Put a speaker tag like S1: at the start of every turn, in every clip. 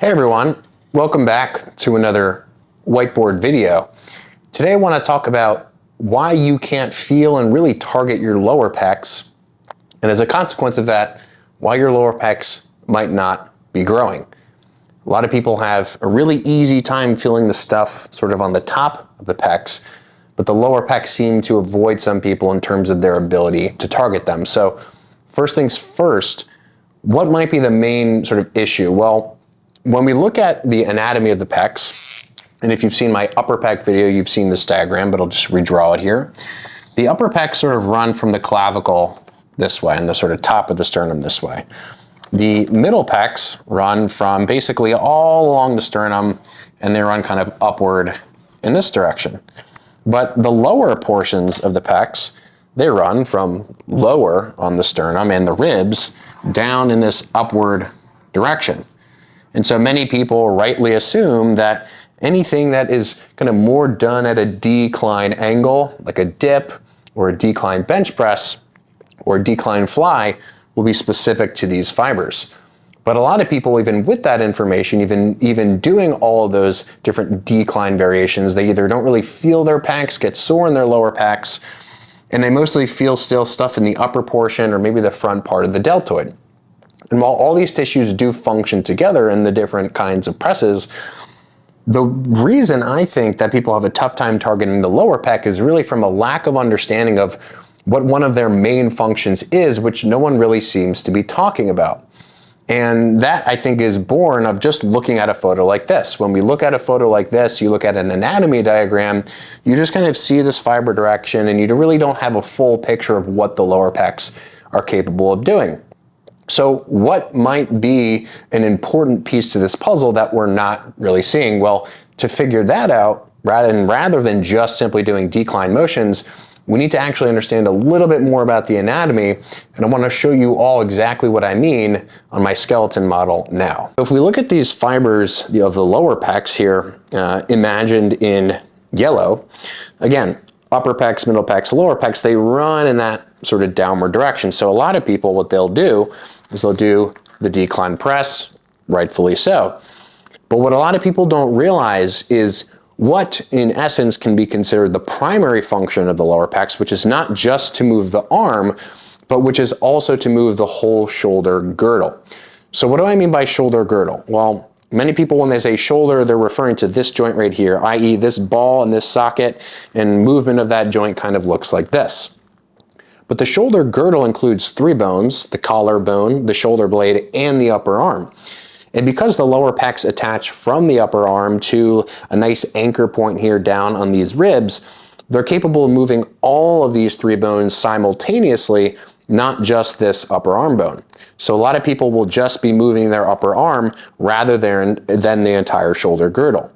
S1: Hey everyone, welcome back to another whiteboard video. Today I want to talk about why you can't feel and really target your lower pecs, and as a consequence of that, why your lower pecs might not be growing. A lot of people have a really easy time feeling the stuff sort of on the top of the pecs, but the lower pecs seem to avoid some people in terms of their ability to target them. So first things first, what might be the main sort of issue? Well, when we look at the anatomy of the pecs, and if you've seen my upper pec video, you've seen this diagram, but I'll just redraw it here. The upper pecs sort of run from the clavicle this way and the sort of top of the sternum this way. The middle pecs run from basically all along the sternum, and they run kind of upward in this direction. But the lower portions of the pecs, they run from lower on the sternum and the ribs down in this upward direction. And so many people rightly assume that anything that is kind of more done at a decline angle, like a dip or a decline bench press or a decline fly, will be specific to these fibers. But a lot of people, even with that information, even doing all of those different decline variations, they either don't really feel their pecs, get sore in their lower pecs, and they mostly feel still stuff in the upper portion or maybe the front part of the deltoid. And while all these tissues do function together in the different kinds of presses, the reason I think that people have a tough time targeting the lower pec is really from a lack of understanding of what one of their main functions is, which no one really seems to be talking about. And that, I think, is born of just looking at a photo like this. When we look at a photo like this, you look at an anatomy diagram, you just kind of see this fiber direction and you really don't have a full picture of what the lower pecs are capable of doing. So what might be an important piece to this puzzle that we're not really seeing? Well, to figure that out, rather than just simply doing decline motions, we need to actually understand a little bit more about the anatomy, and I want to show you all exactly what I mean on my skeleton model now. If we look at these fibers of the lower pecs here, imagined in yellow, again, upper pecs, middle pecs, lower pecs, they run in that sort of downward direction. So a lot of people, what they'll do is they'll do the decline press, rightfully so. But what a lot of people don't realize is what in essence can be considered the primary function of the lower pecs, which is not just to move the arm, but which is also to move the whole shoulder girdle. So what do I mean by shoulder girdle? Well, many people, when they say shoulder, they're referring to this joint right here, i.e. this ball and this socket, and movement of that joint kind of looks like this. But the shoulder girdle includes three bones: the collar bone, the shoulder blade, and the upper arm. And because the lower pecs attach from the upper arm to a nice anchor point here down on these ribs, they're capable of moving all of these three bones simultaneously, not just this upper arm bone. So a lot of people will just be moving their upper arm rather than the entire shoulder girdle.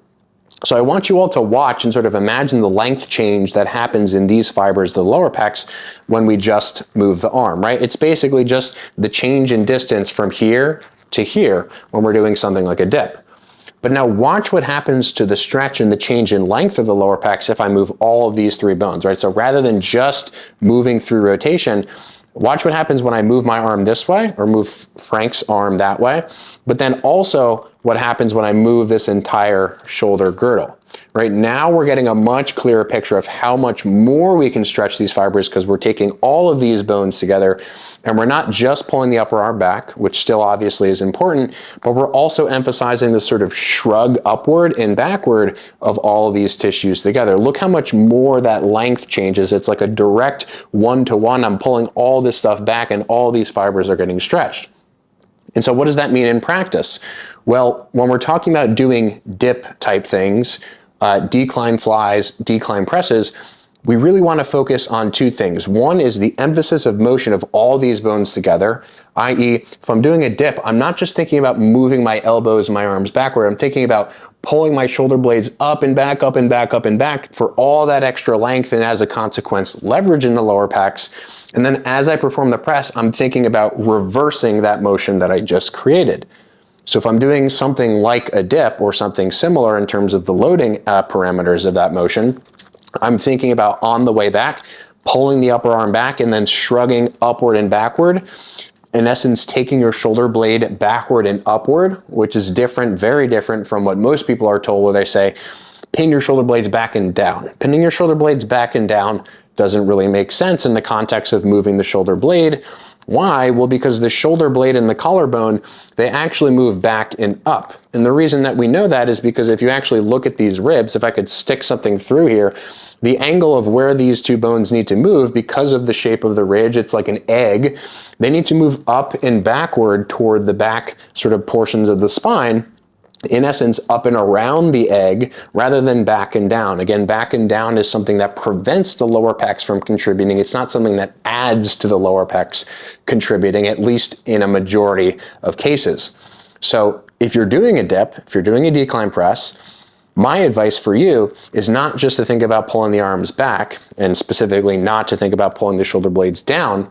S1: So I want you all to watch and sort of imagine the length change that happens in these fibers, the lower pecs, when we just move the arm, right? It's basically just the change in distance from here to here when we're doing something like a dip. But now watch what happens to the stretch and the change in length of the lower pecs if I move all of these three bones, right? So rather than just moving through rotation, watch what happens when I move my arm this way or move Frank's arm that way, but then also what happens when I move this entire shoulder girdle. Right now we're getting a much clearer picture of how much more we can stretch these fibers because we're taking all of these bones together and we're not just pulling the upper arm back, which still obviously is important, but we're also emphasizing this sort of shrug upward and backward of all of these tissues together. Look how much more that length changes. It's like a direct one-to-one. I'm pulling all this stuff back and all these fibers are getting stretched. And so what does that mean in practice? Well, when we're talking about doing dip type things, decline flies, decline presses, we really want to focus on two things. One is the emphasis of motion of all these bones together, i.e. if I'm doing a dip, I'm not just thinking about moving my elbows and my arms backward, I'm thinking about pulling my shoulder blades up and back, up and back, up and back for all that extra length and as a consequence, leverage in the lower pecs. And then as I perform the press, I'm thinking about reversing that motion that I just created. So if I'm doing something like a dip or something similar in terms of the loading parameters of that motion, I'm thinking about on the way back, pulling the upper arm back and then shrugging upward and backward. in essence taking your shoulder blade backward and upward, which is different, very different from what most people are told, where they say, pin your shoulder blades back and down. Pinning your shoulder blades back and down doesn't really make sense in the context of moving the shoulder blade. Why? Well, because the shoulder blade and the collarbone, they actually move back and up. And the reason that we know that is because if you actually look at these ribs, if I could stick something through here, the angle of where these two bones need to move, because of the shape of the ridge, it's like an egg, they need to move up and backward toward the back sort of portions of the spine, in essence, up and around the egg rather than back and down. Again, back and down is something that prevents the lower pecs from contributing. It's not something that adds to the lower pecs contributing, at least in a majority of cases. So if you're doing a dip, if you're doing a decline press, my advice for you is not just to think about pulling the arms back, and specifically not to think about pulling the shoulder blades down,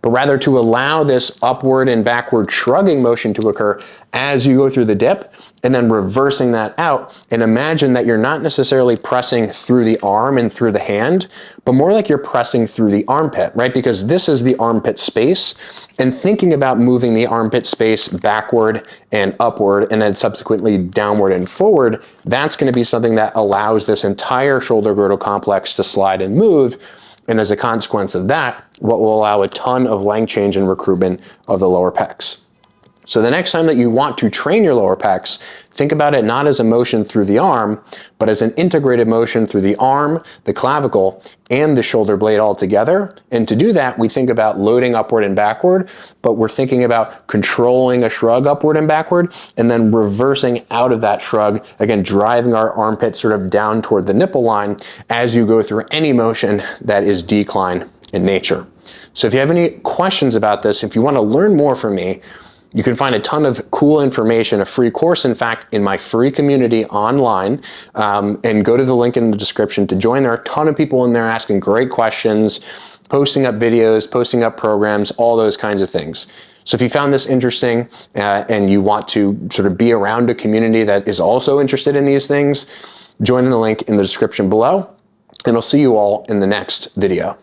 S1: but rather to allow this upward and backward shrugging motion to occur as you go through the dip, and then reversing that out. And imagine that you're not necessarily pressing through the arm and through the hand, but more like you're pressing through the armpit, right? Because this is the armpit space, and thinking about moving the armpit space backward and upward, and then subsequently downward and forward, that's going to be something that allows this entire shoulder girdle complex to slide and move. And as a consequence of that, what will allow a ton of length change and recruitment of the lower pecs. So the next time that you want to train your lower pecs, think about it not as a motion through the arm, but as an integrated motion through the arm, the clavicle, and the shoulder blade all together. And to do that, we think about loading upward and backward, but we're thinking about controlling a shrug upward and backward, and then reversing out of that shrug, again, driving our armpit sort of down toward the nipple line as you go through any motion that is decline in nature. So if you have any questions about this, if you want to learn more from me, you can find a ton of cool information, a free course, in fact, in my free community online, and go to the link in the description to join. There are a ton of people in there asking great questions, posting up videos, posting up programs, all those kinds of things. So if you found this interesting and you want to sort of be around a community that is also interested in these things, join in the link in the description below, and I'll see you all in the next video.